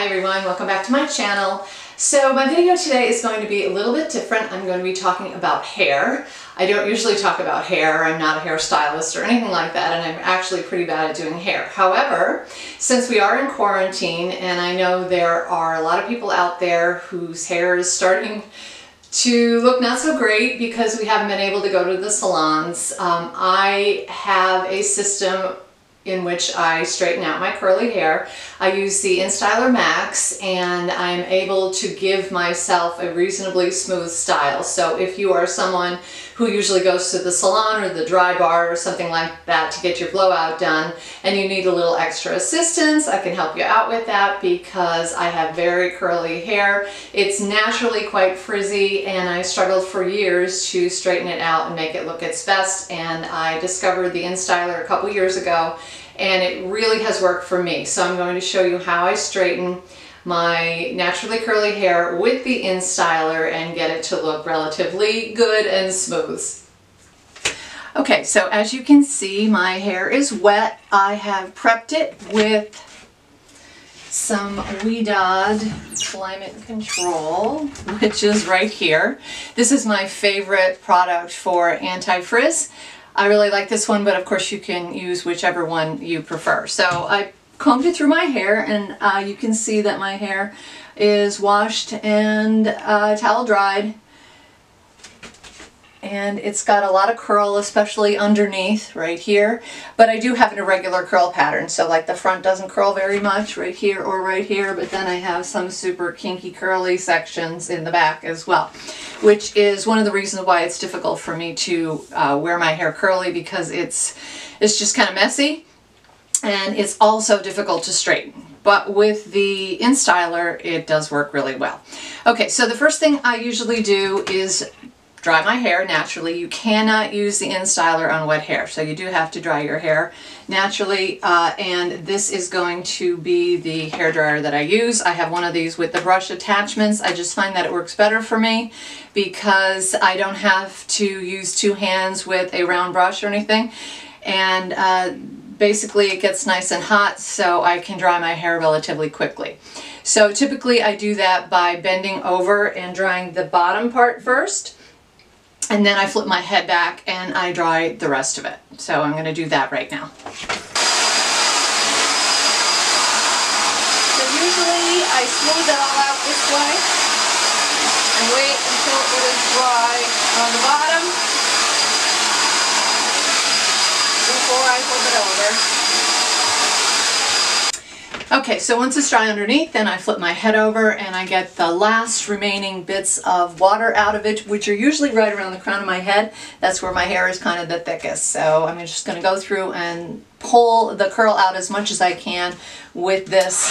Hi everyone, welcome back to my channel. So my video today is going to be a little bit different. I'm going to be talking about hair. I don't usually talk about hair. I'm not a hairstylist or anything like that, and I'm actually pretty bad at doing hair. However, since we are in quarantine and I know there are a lot of people out there whose hair is starting to look not so great because we haven't been able to go to the salons, I have a system in which I straighten out my curly hair. I use the Instyler Max and I'm able to give myself a reasonably smooth style. So if you are someone who usually goes to the salon or the dry bar or something like that to get your blowout done and you need a little extra assistance, I can help you out with that because I have very curly hair. It's naturally quite frizzy and I struggled for years to straighten it out and make it look its best, and I discovered the Instyler a couple years ago and it really has worked for me. So I'm going to show you how I straighten my naturally curly hair with the Instyler and get it to look relatively good and smooth. Okay, so as you can see, my hair is wet. I have prepped it with some Ouidad Climate Control, which is right here. This is my favorite product for anti-frizz. I really like this one, but of course you can use whichever one you prefer. So I combed it through my hair and you can see that my hair is washed and towel dried. And it's got a lot of curl, especially underneath right here. But I do have an irregular curl pattern, so like the front doesn't curl very much right here or right here, but then I have some super kinky curly sections in the back as well, which is one of the reasons why it's difficult for me to wear my hair curly, because it's just kind of messy and it's also difficult to straighten. But with the Instyler, it does work really well. Okay, so the first thing I usually do is dry my hair naturally. You cannot use the Instyler on wet hair, so you do have to dry your hair naturally, and this is going to be the hair dryer that I use. I have one of these with the brush attachments. I just find that it works better for me because I don't have to use two hands with a round brush or anything, and basically it gets nice and hot so I can dry my hair relatively quickly. So typically I do that by bending over and drying the bottom part first, and then I flip my head back and I dry the rest of it. So I'm going to do that right now. So usually I smooth it all out this way and wait until it is dry on the bottom before I flip it over. Okay, so once it's dry underneath, then I flip my head over and I get the last remaining bits of water out of it, which are usually right around the crown of my head. That's where my hair is kind of the thickest. So I'm just going to go through and pull the curl out as much as I can with this.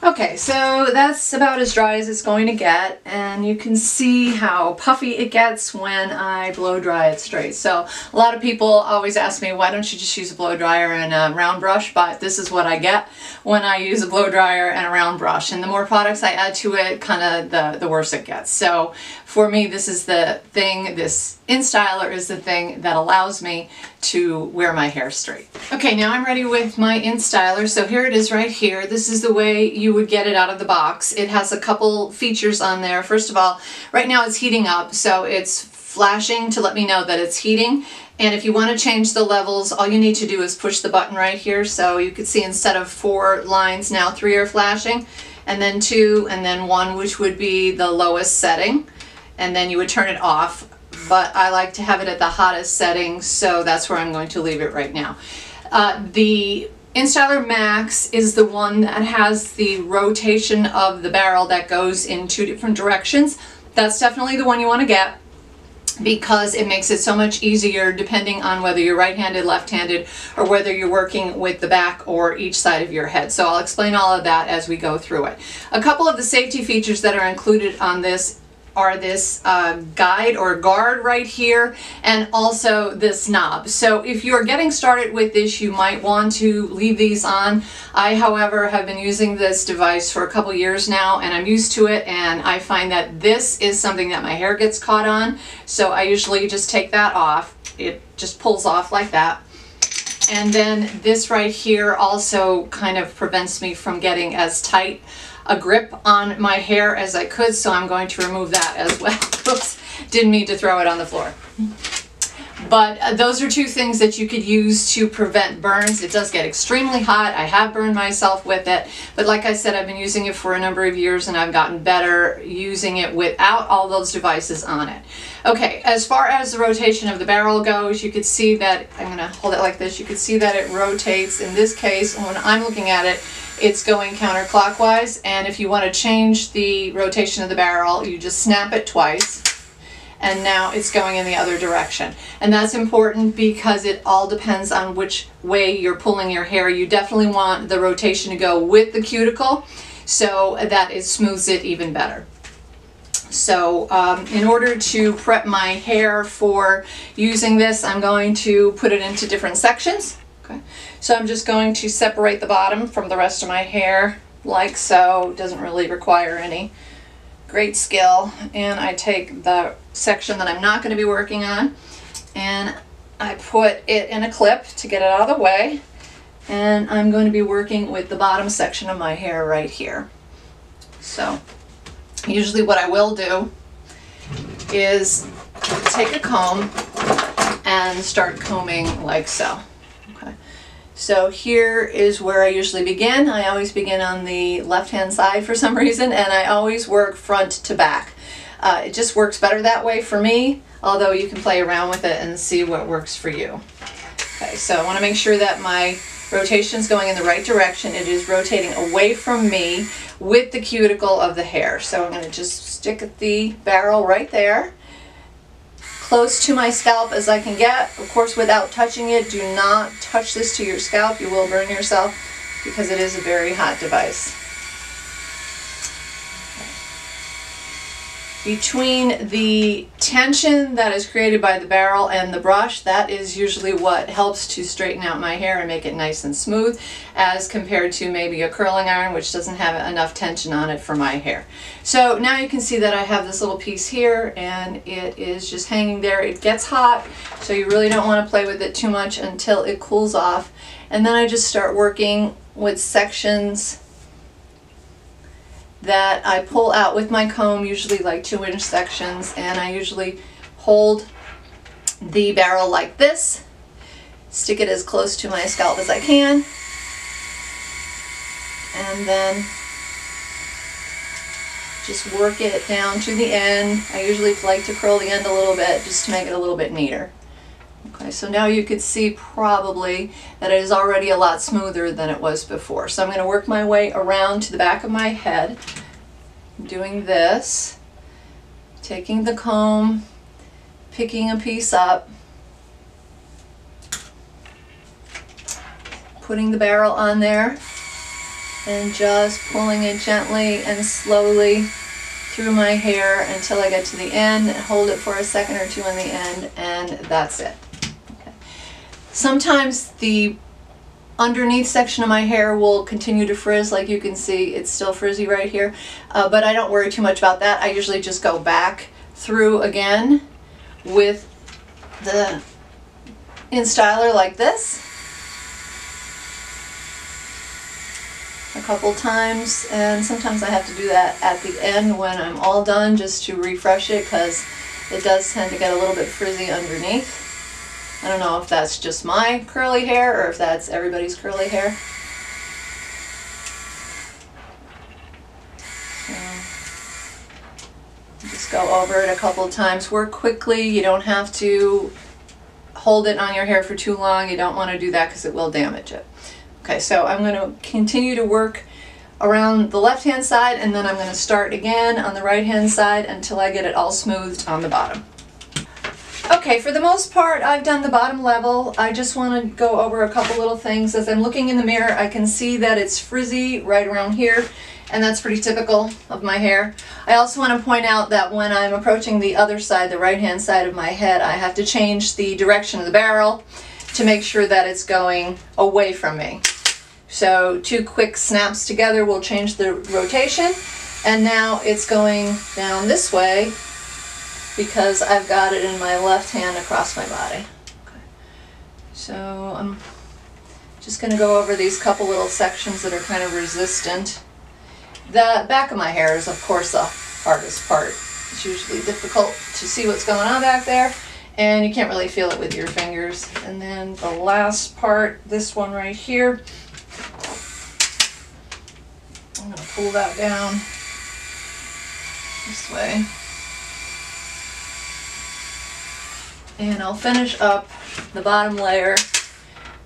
Okay, so that's about as dry as it's going to get, and you can see how puffy it gets when I blow dry it straight. So a lot of people always ask me, why don't you just use a blow dryer and a round brush? But this is what I get when I use a blow dryer and a round brush, and the more products I add to it, kind of the worse it gets. So for me, this is the thing, this Instyler is the thing that allows me to wear my hair straight. Okay, now I'm ready with my Instyler. So here it is right here. This is the way you would get it out of the box. It has a couple features on there. First of all, right now it's heating up, so it's flashing to let me know that it's heating. And if you want to change the levels, all you need to do is push the button right here. So you can see instead of 4 lines, now 3 are flashing, and then 2, and then 1, which would be the lowest setting. And then you would turn it off. But I like to have it at the hottest setting, so that's where I'm going to leave it right now. The Instyler Max is the one that has the rotation of the barrel that goes in 2 different directions. That's definitely the one you want to get, because it makes it so much easier depending on whether you're right-handed, left-handed, or whether you're working with the back or each side of your head. So I'll explain all of that as we go through it. A couple of the safety features that are included on this are this guide or guard right here, and also this knob. So if you're getting started with this, you might want to leave these on. I, however, have been using this device for a couple years now, and I'm used to it, and I find that this is something that my hair gets caught on, so I usually just take that off. It just pulls off like that. And then this right here also kind of prevents me from getting as tight a grip on my hair as I could, so I'm going to remove that as well. Oops, didn't mean to throw it on the floor. But those are two things that you could use to prevent burns. It does get extremely hot. I have burned myself with it, but like I said, I've been using it for a number of years and I've gotten better using it without all those devices on it. Okay, as far as the rotation of the barrel goes, you could see that, I'm gonna hold it like this, you can see that it rotates. In this case, when I'm looking at it, it's going counterclockwise, and if you want to change the rotation of the barrel, you just snap it twice, and now it's going in the other direction. And that's important because it all depends on which way you're pulling your hair. You definitely want the rotation to go with the cuticle so that it smooths it even better. So in order to prep my hair for using this, I'm going to put it into different sections. Okay. So I'm just going to separate the bottom from the rest of my hair like so. It doesn't really require any great skill. And I take the section that I'm not going to be working on and I put it in a clip to get it out of the way. And I'm going to be working with the bottom section of my hair right here. So usually what I will do is take a comb and start combing like so. So here is where I usually begin. I always begin on the left-hand side for some reason, and I always work front to back. It just works better that way for me, although you can play around with it and see what works for you. Okay, so I want to make sure that my rotation is going in the right direction. It is rotating away from me with the cuticle of the hair. So I'm going to just stick the barrel right there, close to my scalp as I can get, of course without touching it. Do not touch this to your scalp, you will burn yourself because it is a very hot device. Between the tension that is created by the barrel and the brush, that is usually what helps to straighten out my hair and make it nice and smooth, as compared to maybe a curling iron, which doesn't have enough tension on it for my hair. So now you can see that I have this little piece here and it is just hanging there. It gets hot, so you really don't want to play with it too much until it cools off. And then I just start working with sections that I pull out with my comb, usually like 2-inch sections, and I usually hold the barrel like this, stick it as close to my scalp as I can, and then just work it down to the end. I usually like to curl the end a little bit just to make it a little bit neater. Okay, so now you could see probably that it is already a lot smoother than it was before. So I'm going to work my way around to the back of my head, doing this, taking the comb, picking a piece up, putting the barrel on there, and just pulling it gently and slowly through my hair until I get to the end, and hold it for a second or two on the end, and that's it. Okay. Sometimes the underneath section of my hair will continue to frizz, like you can see it's still frizzy right here, but I don't worry too much about that. I usually just go back through again with the Instyler like this a couple times, and sometimes I have to do that at the end when I'm all done just to refresh it, because it does tend to get a little bit frizzy underneath. I don't know if that's just my curly hair or if that's everybody's curly hair. So just go over it a couple of times. Work quickly. You don't have to hold it on your hair for too long. You don't want to do that because it will damage it. Okay, so I'm going to continue to work around the left hand side, and then I'm going to start again on the right hand side until I get it all smoothed on the bottom. Okay, for the most part I've done the bottom level. I just want to go over a couple little things. As I'm looking in the mirror, I can see that it's frizzy right around here, and that's pretty typical of my hair. I also want to point out that when I'm approaching the other side, the right hand side of my head, I have to change the direction of the barrel to make sure that it's going away from me. So 2 quick snaps together will change the rotation, and now it's going down this way because I've got it in my left hand across my body. Okay. So I'm just going to go over these couple little sections that are kind of resistant. The back of my hair is of course the hardest part. It's usually difficult to see what's going on back there, and you can't really feel it with your fingers. And then the last part, this one right here, I'm going to pull that down this way. And I'll finish up the bottom layer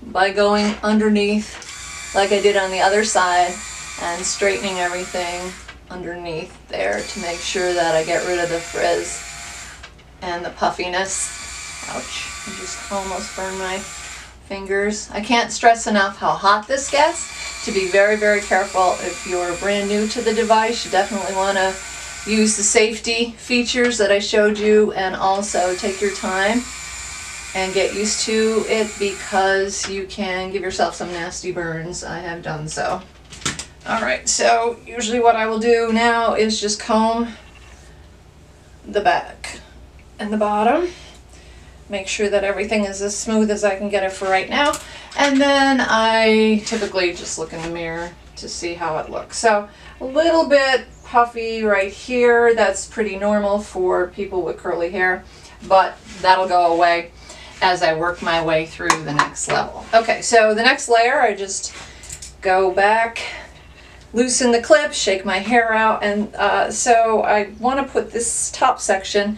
by going underneath like I did on the other side and straightening everything underneath there to make sure that I get rid of the frizz and the puffiness. Ouch, I just almost burned my fingers. I can't stress enough how hot this gets. To be very, very careful if you're brand new to the device. You definitely want to use the safety features that I showed you, and also take your time and get used to it because you can give yourself some nasty burns. I have done so. Alright, so usually what I will do now is just comb the back and the bottom. Make sure that everything is as smooth as I can get it for right now. And then I typically just look in the mirror to see how it looks. So a little bit puffy right here. That's pretty normal for people with curly hair, but that'll go away as I work my way through the next level. Okay, so the next layer, I just go back, loosen the clip, shake my hair out, and so I want to put this top section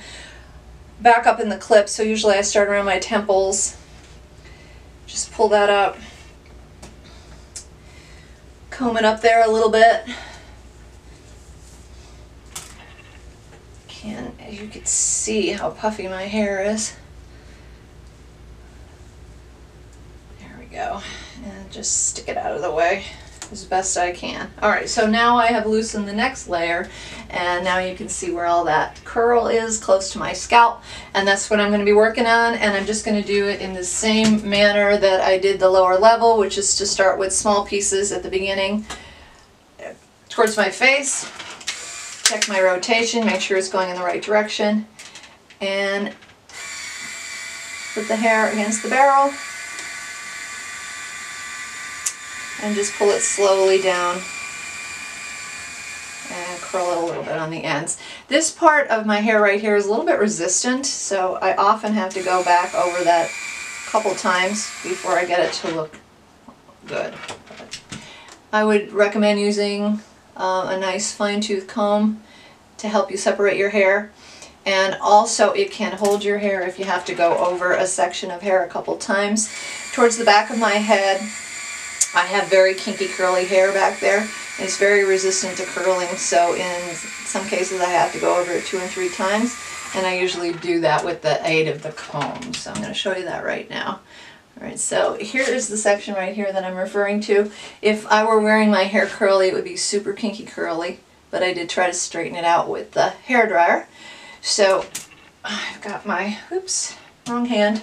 back up in the clip. So usually I start around my temples, just pull that up, comb it up there a little bit. You can see how puffy my hair is. There we go, and just stick it out of the way as best I can. Alright, so now I have loosened the next layer, and now you can see where all that curl is close to my scalp, and that's what I'm going to be working on. And I'm just going to do it in the same manner that I did the lower level, which is to start with small pieces at the beginning towards my face, check my rotation, make sure it's going in the right direction, and put the hair against the barrel and just pull it slowly down and curl it a little bit on the ends. This part of my hair right here is a little bit resistant, so I often have to go back over that a couple times before I get it to look good. I would recommend using a nice fine-tooth comb to help you separate your hair, and also it can hold your hair if you have to go over a section of hair a couple times. Towards the back of my head, I have very kinky curly hair back there. It's very resistant to curling, so in some cases I have to go over it 2 and 3 times, and I usually do that with the aid of the comb. So I'm going to show you that right now. Alright, so here is the section right here that I'm referring to. If I were wearing my hair curly, it would be super kinky curly, but I did try to straighten it out with the hairdryer. So I've got my, oops, wrong hand.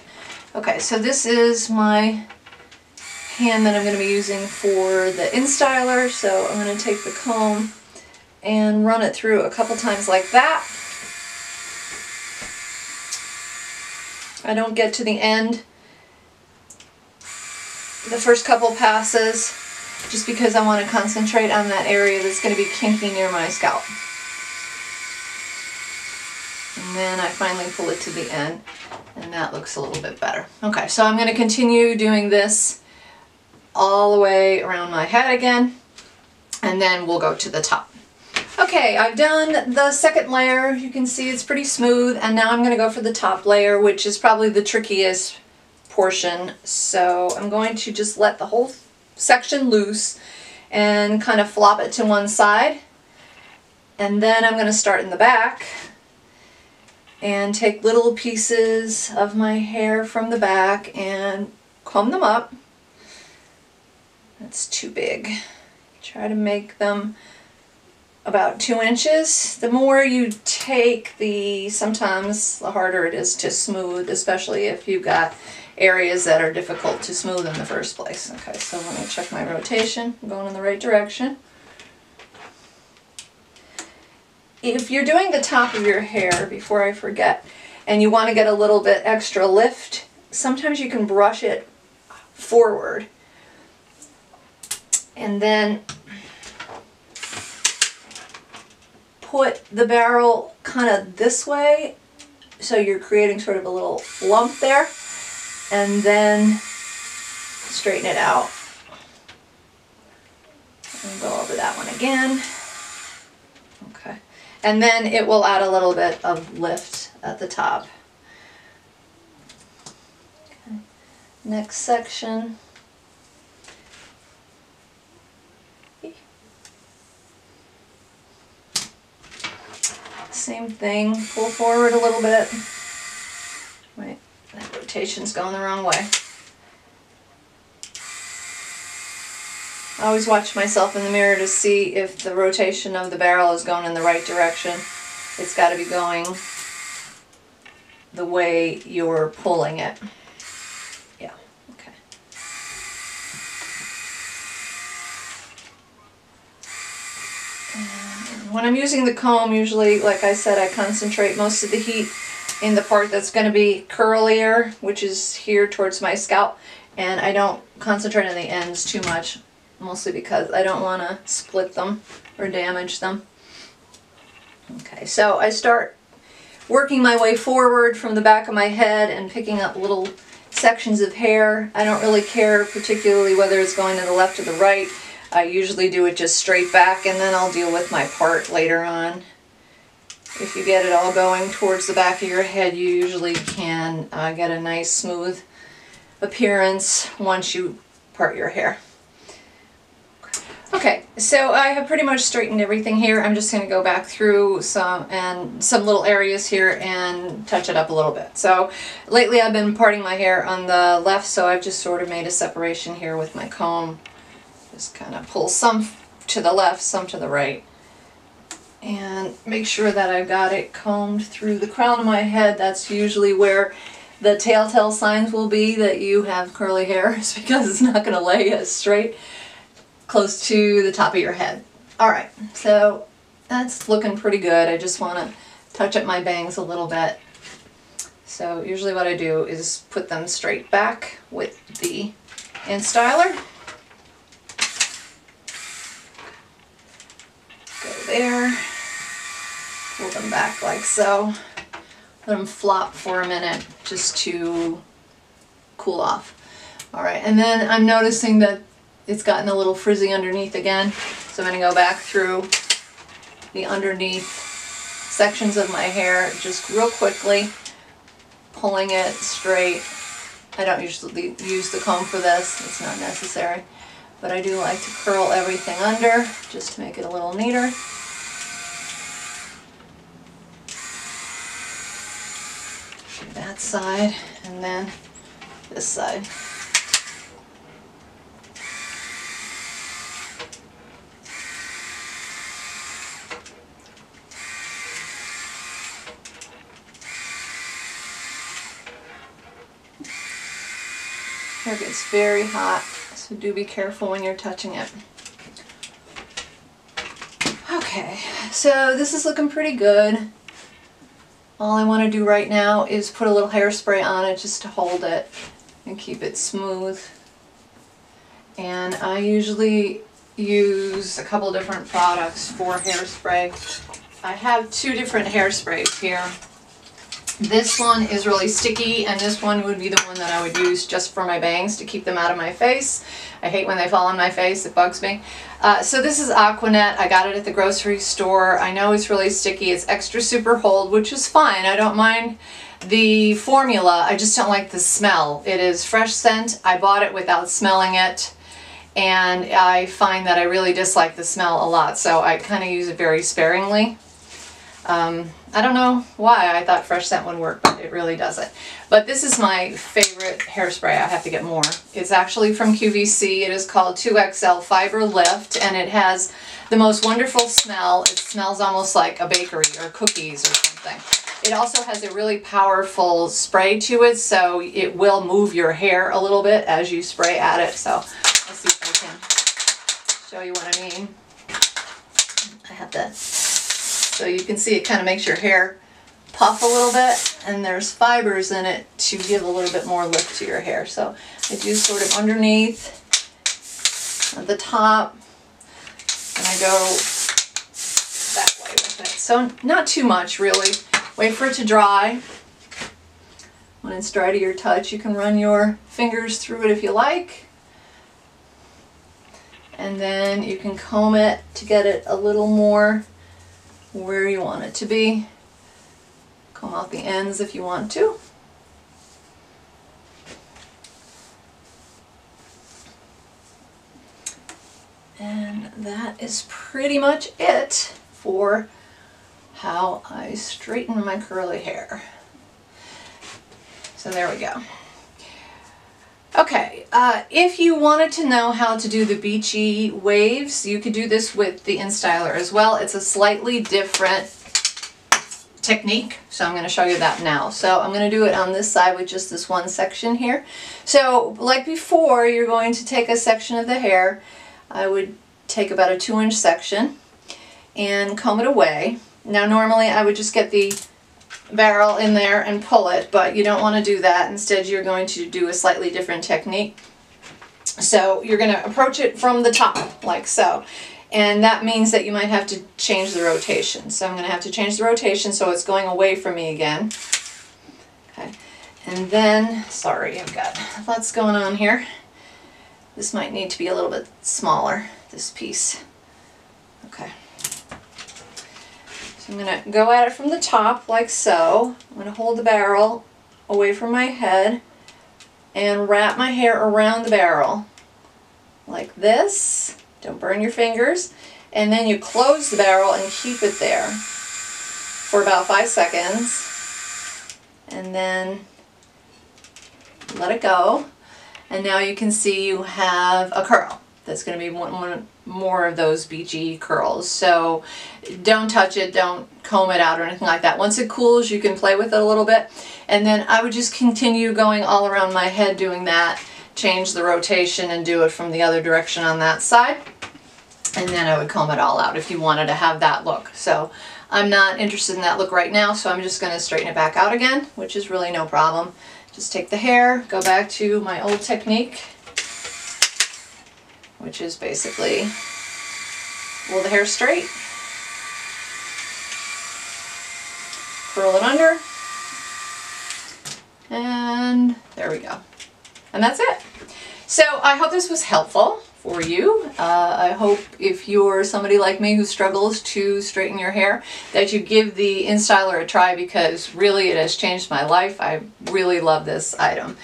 Okay, so this is my hand that I'm going to be using for the Instyler. So I'm going to take the comb and run it through a couple times like that. I don't get to the end the first couple passes just because I want to concentrate on that area that's going to be kinky near my scalp. And then I finally pull it to the end, and that looks a little bit better. Okay, so I'm going to continue doing this all the way around my head again, and then we'll go to the top. Okay, I've done the second layer. You can see it's pretty smooth, and now I'm going to go for the top layer, which is probably the trickiest portion. So I'm going to just let the whole section loose, and kind of flop it to one side. And then I'm going to start in the back and take little pieces of my hair from the back and comb them up. That's too big. Try to make them about 2 inches. The more you take, sometimes the harder it is to smooth, especially if you've got areas that are difficult to smooth in the first place. Okay, so let me check my rotation. I'm going in the right direction. If you're doing the top of your hair, before I forget, and you want to get a little bit extra lift, sometimes you can brush it forward and then put the barrel kind of this way, so you're creating sort of a little lump there, and then straighten it out. And go over that one again. Okay. And then it will add a little bit of lift at the top. Okay. Next section. Same thing, pull forward a little bit. Wait, that rotation's going the wrong way. I always watch myself in the mirror to see if the rotation of the barrel is going in the right direction. It's got to be going the way you're pulling it. Yeah, okay. And when I'm using the comb, usually, like I said, I concentrate most of the heat in the part that's going to be curlier, which is here towards my scalp, and I don't concentrate on the ends too much, mostly because I don't want to split them or damage them. Okay, so I start working my way forward from the back of my head and picking up little sections of hair. I don't really care particularly whether it's going to the left or the right. I usually do it just straight back, and then I'll deal with my part later on. If you get it all going towards the back of your head, you usually can get a nice smooth appearance once you part your hair. Okay, so I have pretty much straightened everything here. I'm just going to go back through some little areas here and touch it up a little bit. So lately I've been parting my hair on the left, so I've just sort of made a separation here with my comb. Just kind of pull some to the left, some to the right. And make sure that I've got it combed through the crown of my head. That's usually where the telltale signs will be that you have curly hair, is because it's not going to lay as straight close to the top of your head. Alright, so that's looking pretty good. I just want to touch up my bangs a little bit. So usually what I do is put them straight back with the Instyler. Go there, pull them back like so, let them flop for a minute just to cool off. Alright, and then I'm noticing that it's gotten a little frizzy underneath again, so I'm going to go back through the underneath sections of my hair just real quickly, pulling it straight. I don't usually use the comb for this, it's not necessary, but I do like to curl everything under just to make it a little neater. That side, and then this side. Hair gets very hot, so do be careful when you're touching it. Okay, so this is looking pretty good. All I want to do right now is put a little hairspray on it just to hold it and keep it smooth. And I usually use a couple different products for hairspray. I have 2 different hairsprays here. This one is really sticky, and this one would be the one that I would use just for my bangs to keep them out of my face. I hate when they fall on my face, it bugs me. So this is Aquanet. I got it at the grocery store. I know it's really sticky. It's extra super hold, which is fine. I don't mind the formula. I just don't like the smell. It is fresh scent. I bought it without smelling it, and I find that I really dislike the smell a lot, so I kind of use it very sparingly. I don't know why I thought fresh scent would work, but it really doesn't. But this is my favorite hairspray. I have to get more. It's actually from QVC. It is called 2XL Fiber Lift, and it has the most wonderful smell. It smells almost like a bakery or cookies or something. It also has a really powerful spray to it, so it will move your hair a little bit as you spray at it. So let's see if I can show you what I mean. I have that. So you can see it kind of makes your hair puff a little bit, and there's fibers in it to give a little bit more lift to your hair. So I do sort of underneath, at the top, and I go that way with it. So not too much really. Wait for it to dry. When it's dry to your touch, you can run your fingers through it if you like. And then you can comb it to get it a little more where you want it to be. Comb out the ends if you want to. And that is pretty much it for how I straighten my curly hair. So there we go. Okay, if you wanted to know how to do the beachy waves, you could do this with the Instyler as well. It's a slightly different technique, so I'm going to show you that now. So I'm going to do it on this side with just this one section here. So like before, you're going to take a section of the hair. I would take about a 2-inch section and comb it away. Now normally I would just get the barrel in there and pull it, but you don't want to do that. Instead, you're going to do a slightly different technique. So you're going to approach it from the top, like so. And that means that you might have to change the rotation. So I'm going to have to change the rotation so it's going away from me again. Okay. And then, sorry, I've got lots going on here. This might need to be a little bit smaller, this piece. Okay. I'm going to go at it from the top like so. I'm going to hold the barrel away from my head and wrap my hair around the barrel like this. Don't burn your fingers. And then you close the barrel and keep it there for about 5 seconds. And then let it go. And now you can see you have a curl. That's going to be one more of those beachy curls. So don't touch it, don't comb it out or anything like that. Once it cools, you can play with it a little bit. And then I would just continue going all around my head doing that, change the rotation and do it from the other direction on that side. And then I would comb it all out if you wanted to have that look. So I'm not interested in that look right now, so I'm just going to straighten it back out again, which is really no problem. Just take the hair, go back to my old technique, which is basically pull the hair straight, curl it under, and there we go. And that's it. So I hope this was helpful for you. I hope if you're somebody like me who struggles to straighten your hair, that you give the Instyler a try, because really it has changed my life. I really love this item.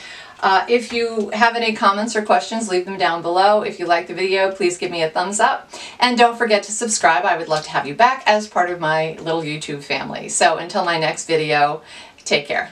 If you have any comments or questions, leave them down below. If you like the video, please give me a thumbs up. And don't forget to subscribe. I would love to have you back as part of my little YouTube family. So until my next video, take care.